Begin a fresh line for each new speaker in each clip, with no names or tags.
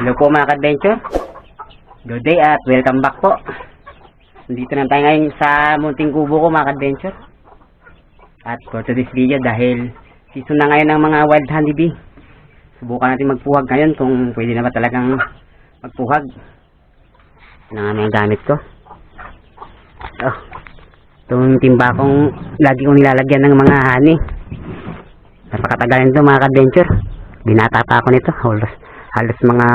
Hello po mga ka-adventure. Good day at welcome back po. Nandito na tayo ngayon sa munting kubo ko mga ka-adventure. At for today's video, dahil season na ngayon ng mga wild honeybee, subukan natin magpuhag ngayon kung pwede na ba talagang magpuhag. Yan ang aming gamit ko. Itong timba kong lagi kong nilalagyan ng mga honey. Napakatagal nito mga ka-adventure. Binata pa ako nito. Halos mga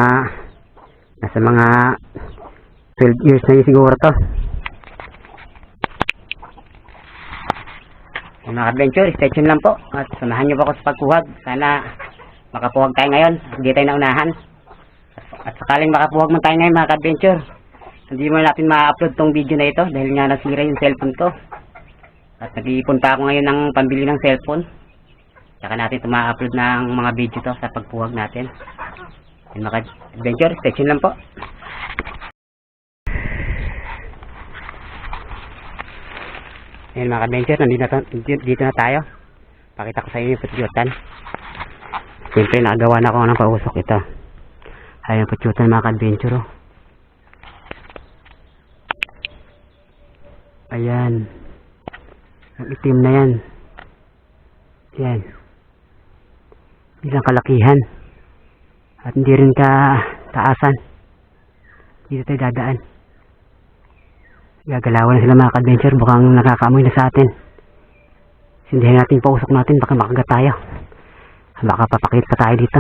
nasa mga 12 years na yun siguro to. Mga adventure, stay tuned lang po at samahan nyo po ako sa pagpuhag. Sana makapuhag tayo ngayon, hindi tayo naunahan. At sakaling makapuhag man tayo ngayon mga adventure, hindi mo natin ma-upload tong video na ito dahil nga nasira yung cellphone ko. At nag-iipon pa ako ngayon ng pambili ng cellphone. Saka natin ito ma-upload ng mga video to sa pagpuhag natin. Yung mga adventure, stay tuned lang po. Ayan mga adventure, dito na tayo. Pakita ko sa inyo yung putyutan. Siyempre nakagawa na ako ng pausok ito. Ayan yung putyutan mga adventure. Ayan. Ang itim na yan. Ayan. Bilang kalakihan. At hindi rin ka taasan. Dito tayo dadaan. Gagalawan na sila mga ka-adventure. Bukang nakakaamoy na sa atin. Sindihan natin yung pausok natin. Baka makagat tayo. Baka papakit pa tayo dito.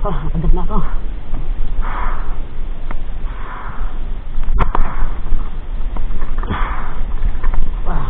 Agad na ako. Wow.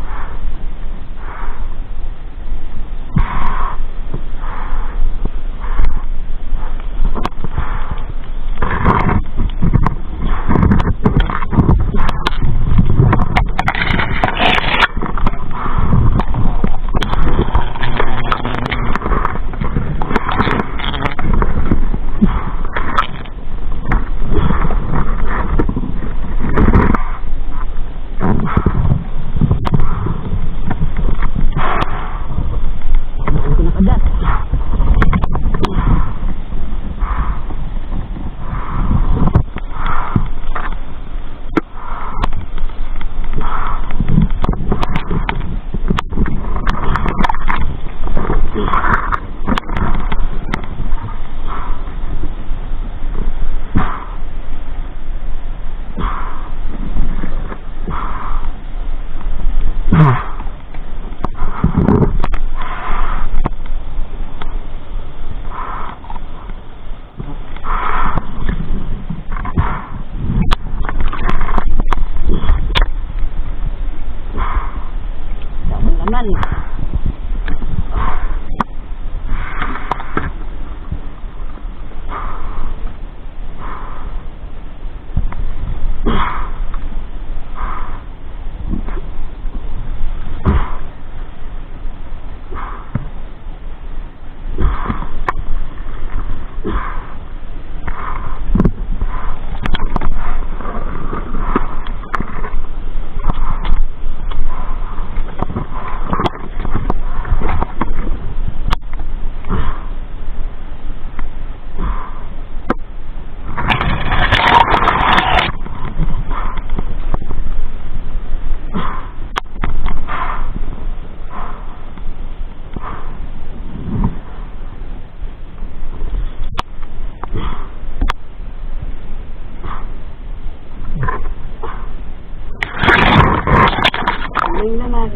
Ayun naman.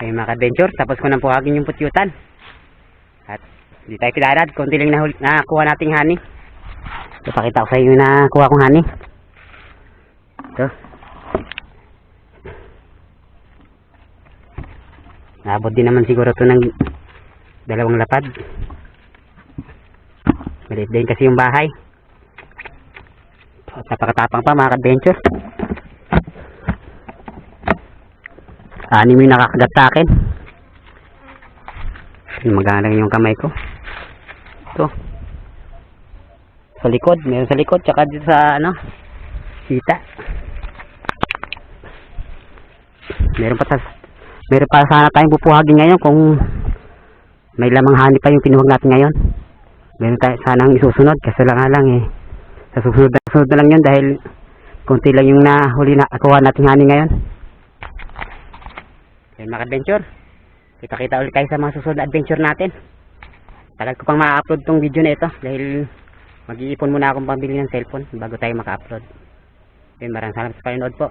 Ay mga adventure, tapos ko nang puhagin yung putyutan. At di tayo pilarad, konti lang nakuha nating honey. Ipakita ko sa inyo yung nakuha kong honey. Ito. Naabot din naman siguro ito ng 2 lapad. Maliit din kasi yung bahay. At napakatapang pa mga adventure. Anim yung nakakagat sa akin. Magana lang yung kamay ko. Ito. Sa likod. Meron sa likod. Tsaka dito sa sita. meron pa sana tayong pupuhagin ngayon kung may lamang hani pa yung pinuhag natin ngayon. Meron tayo sanang isusunod kasi lang eh. Sa susunod na lang yun dahil konti lang yung nahuli na kuha natin hani ngayon. Yan mga adventure. Kita-kita ulit kayo sa mga susunod na adventure natin. Tagal ko pang ma-upload tong video na ito dahil mag-iipon muna akong pambili ng cellphone bago tayo maka-upload. Maraming salamat sa panonood po.